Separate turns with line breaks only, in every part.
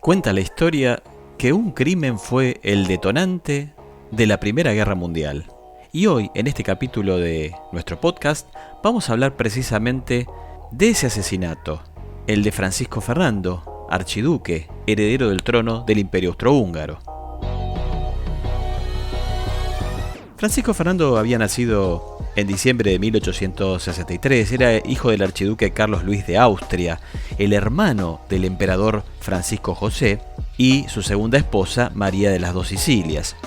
Cuenta la historia que un crimen fue el detonante de la Primera Guerra Mundial. Y hoy, en este capítulo de nuestro podcast, vamos a hablar precisamente de ese asesinato, el de Francisco Fernando, archiduque, heredero del trono del Imperio Austrohúngaro. Francisco Fernando había nacido en diciembre de 1863, era hijo del archiduque Carlos Luis de Austria, el hermano del emperador Francisco José y su segunda esposa María de las Dos Sicilias.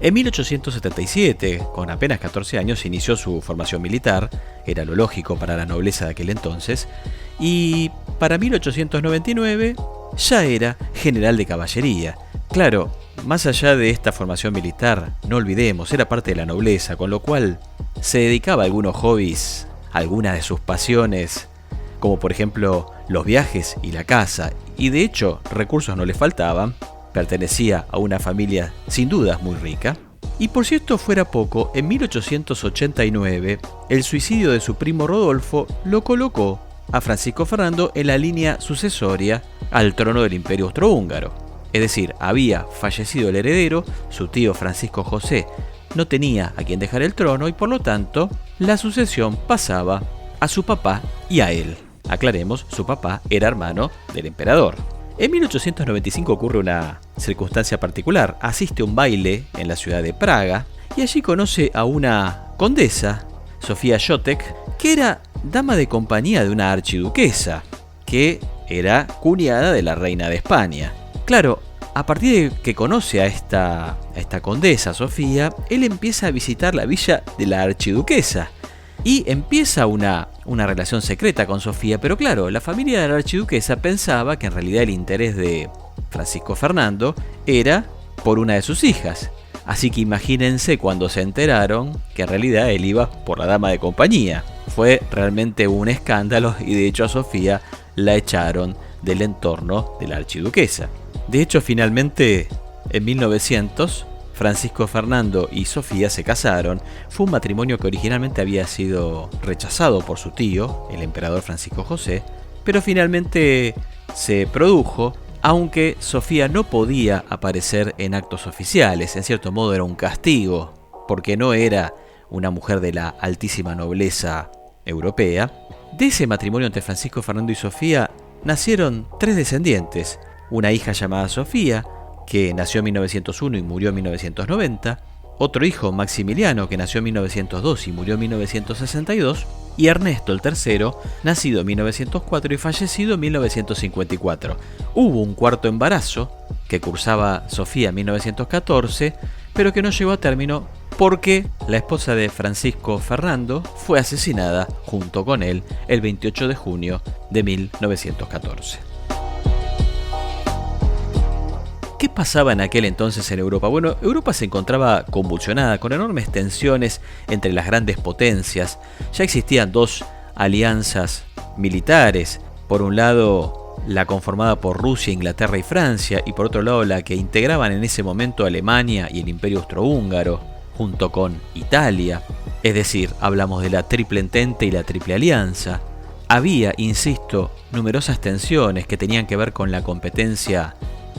En 1877, con apenas 14 años, inició su formación militar, era lo lógico para la nobleza de aquel entonces, y para 1899 ya era general de caballería. Claro, más allá de esta formación militar, no olvidemos, era parte de la nobleza, con lo cual se dedicaba a algunos hobbies, algunas de sus pasiones, como por ejemplo los viajes y la caza, y de hecho recursos no le faltaban, pertenecía a una familia sin dudas muy rica. Y por si esto fuera poco, en 1889 el suicidio de su primo Rodolfo lo colocó a Francisco Fernando en la línea sucesoria al trono del Imperio Austrohúngaro. Es decir, había fallecido el heredero, su tío Francisco José no tenía a quien dejar el trono y por lo tanto la sucesión pasaba a su papá y a él. Aclaremos, su papá era hermano del emperador. En 1895 ocurre una circunstancia particular. Asiste a un baile en la ciudad de Praga y allí conoce a una condesa, Sofía József, que era dama de compañía de una archiduquesa, que era cuñada de la reina de España. Claro, a partir de que conoce a esta condesa, Sofía, él empieza a visitar la villa de la archiduquesa y empieza una relación secreta con Sofía, pero claro, la familia de la archiduquesa pensaba que en realidad el interés de Francisco Fernando era por una de sus hijas. Así que imagínense cuando se enteraron que en realidad él iba por la dama de compañía. Fue realmente un escándalo y de hecho a Sofía la echaron del entorno de la archiduquesa. De hecho, finalmente, en 1900, Francisco Fernando y Sofía se casaron. Fue un matrimonio que originalmente había sido rechazado por su tío, el emperador Francisco José, pero finalmente se produjo, aunque Sofía no podía aparecer en actos oficiales. En cierto modo era un castigo, porque no era una mujer de la altísima nobleza europea. De ese matrimonio entre Francisco Fernando y Sofía nacieron 3 descendientes. Una hija llamada Sofía, que nació en 1901 y murió en 1990, otro hijo, Maximiliano, que nació en 1902 y murió en 1962, y Ernesto, el tercero, nacido en 1904 y fallecido en 1954. Hubo un cuarto embarazo, que cursaba Sofía en 1914, pero que no llegó a término porque la esposa de Francisco Fernando fue asesinada junto con él el 28 de junio de 1914. ¿Qué pasaba en aquel entonces en Europa? Bueno, Europa se encontraba convulsionada, con enormes tensiones entre las grandes potencias. Ya existían 2 alianzas militares. Por un lado, la conformada por Rusia, Inglaterra y Francia, y por otro lado la que integraban en ese momento Alemania y el Imperio Austrohúngaro, junto con Italia. Es decir, hablamos de la Triple Entente y la Triple Alianza. Había, insisto, numerosas tensiones que tenían que ver con la competencia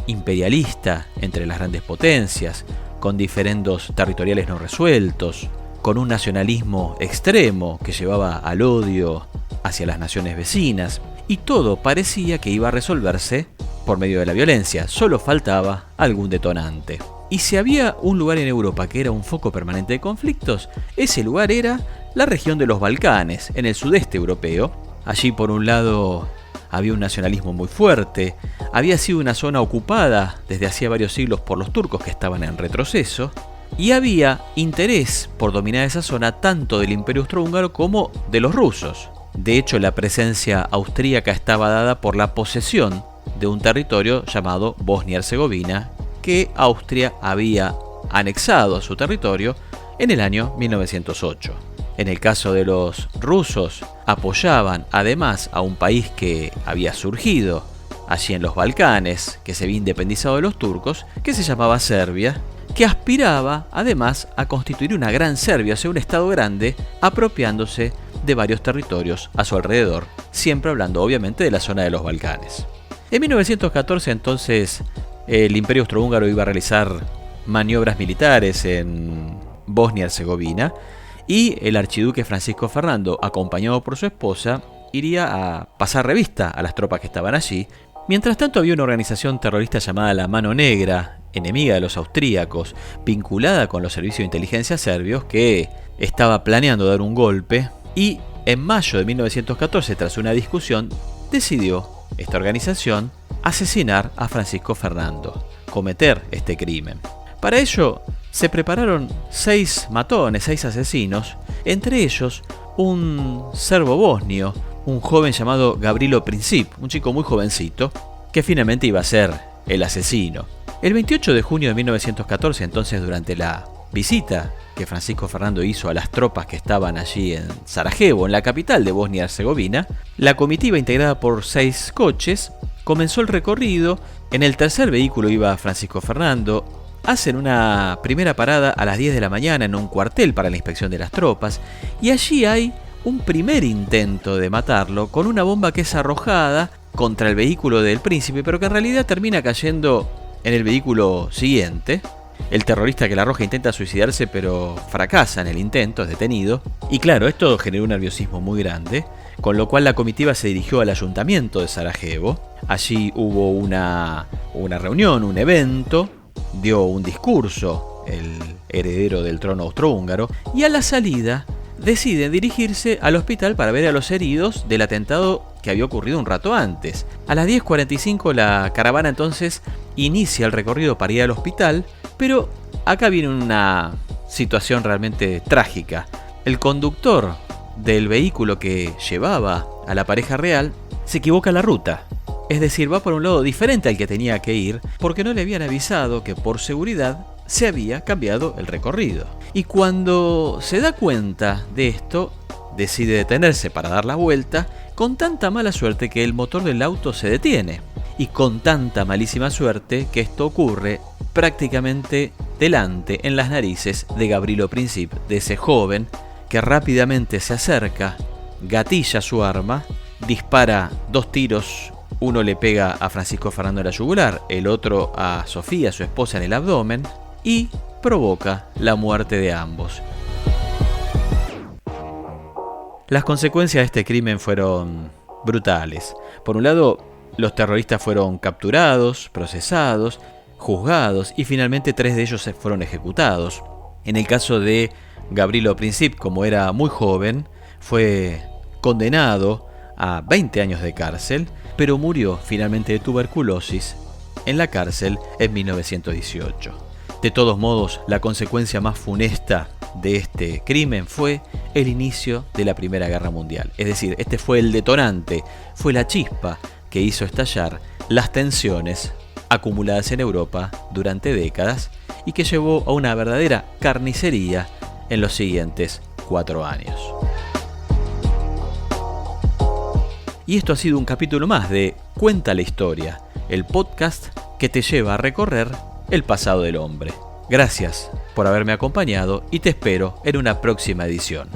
imperialista entre las grandes potencias, con diferendos territoriales no resueltos, con un nacionalismo extremo que llevaba al odio hacia las naciones vecinas, y todo parecía que iba a resolverse por medio de la violencia, solo faltaba algún detonante. Y si había un lugar en Europa que era un foco permanente de conflictos, ese lugar era la región de los Balcanes, en el sudeste europeo. Allí por un lado había un nacionalismo muy fuerte, había sido una zona ocupada desde hacía varios siglos por los turcos que estaban en retroceso, y había interés por dominar esa zona tanto del Imperio Austrohúngaro como de los rusos. De hecho, la presencia austríaca estaba dada por la posesión de un territorio llamado Bosnia-Herzegovina, que Austria había anexado a su territorio en el año 1908. En el caso de los rusos, apoyaban además a un país que había surgido allí en los Balcanes, que se había independizado de los turcos, que se llamaba Serbia, que aspiraba además a constituir una gran Serbia, o sea, un estado grande, apropiándose de varios territorios a su alrededor, siempre hablando obviamente de la zona de los Balcanes. En 1914 entonces el Imperio Austrohúngaro iba a realizar maniobras militares en Bosnia-Herzegovina y el archiduque Francisco Fernando, acompañado por su esposa, iría a pasar revista a las tropas que estaban allí. Mientras tanto había una organización terrorista llamada La Mano Negra, enemiga de los austríacos, vinculada con los servicios de inteligencia serbios, que estaba planeando dar un golpe y en mayo de 1914, tras una discusión, decidió esta organización asesinar a Francisco Fernando, cometer este crimen. Para ello se prepararon 6 matones, 6 asesinos, entre ellos un serbo bosnio, un joven llamado Gavrilo Princip, un chico muy jovencito, que finalmente iba a ser el asesino. El 28 de junio de 1914, entonces, durante la visita que Francisco Fernando hizo a las tropas que estaban allí en Sarajevo, en la capital de Bosnia-Herzegovina, la comitiva, integrada por 6 coches, comenzó el recorrido. En el tercer vehículo iba Francisco Fernando. Hacen una primera parada a las 10 de la mañana en un cuartel para la inspección de las tropas, y allí hay un primer intento de matarlo con una bomba que es arrojada contra el vehículo del príncipe, pero que en realidad termina cayendo en el vehículo siguiente. El terrorista que la arroja intenta suicidarse, pero fracasa en el intento, es detenido. Y claro, esto generó un nerviosismo muy grande, con lo cual la comitiva se dirigió al ayuntamiento de Sarajevo. Allí hubo una reunión, un evento, dio un discurso el heredero del trono austrohúngaro, y a la salida deciden dirigirse al hospital para ver a los heridos del atentado que había ocurrido un rato antes. A las 10:45 la caravana entonces inicia el recorrido para ir al hospital, pero acá viene una situación realmente trágica. El conductor del vehículo que llevaba a la pareja real se equivoca la ruta. Es decir, va por un lado diferente al que tenía que ir, porque no le habían avisado que por seguridad se había cambiado el recorrido. Y cuando se da cuenta de esto, decide detenerse para dar la vuelta, con tanta mala suerte que el motor del auto se detiene. Y con tanta malísima suerte que esto ocurre prácticamente delante, en las narices de Gavrilo Princip, de ese joven que rápidamente se acerca, gatilla su arma, dispara 2 tiros. Uno le pega a Francisco Fernando en la yugular, el otro a Sofía, su esposa, en el abdomen, y provoca la muerte de ambos. Las consecuencias de este crimen fueron brutales. Por un lado, los terroristas fueron capturados, procesados, juzgados y finalmente 3 de ellos fueron ejecutados. En el caso de Gavrilo Princip, como era muy joven, fue condenado a 20 años de cárcel, pero murió finalmente de tuberculosis en la cárcel en 1918. De todos modos, la consecuencia más funesta de este crimen fue el inicio de la Primera Guerra Mundial. Es decir, este fue el detonante, fue la chispa que hizo estallar las tensiones acumuladas en Europa durante décadas y que llevó a una verdadera carnicería en los siguientes 4 años. Y esto ha sido un capítulo más de Cuenta la Historia, el podcast que te lleva a recorrer el pasado del hombre. Gracias por haberme acompañado y te espero en una próxima edición.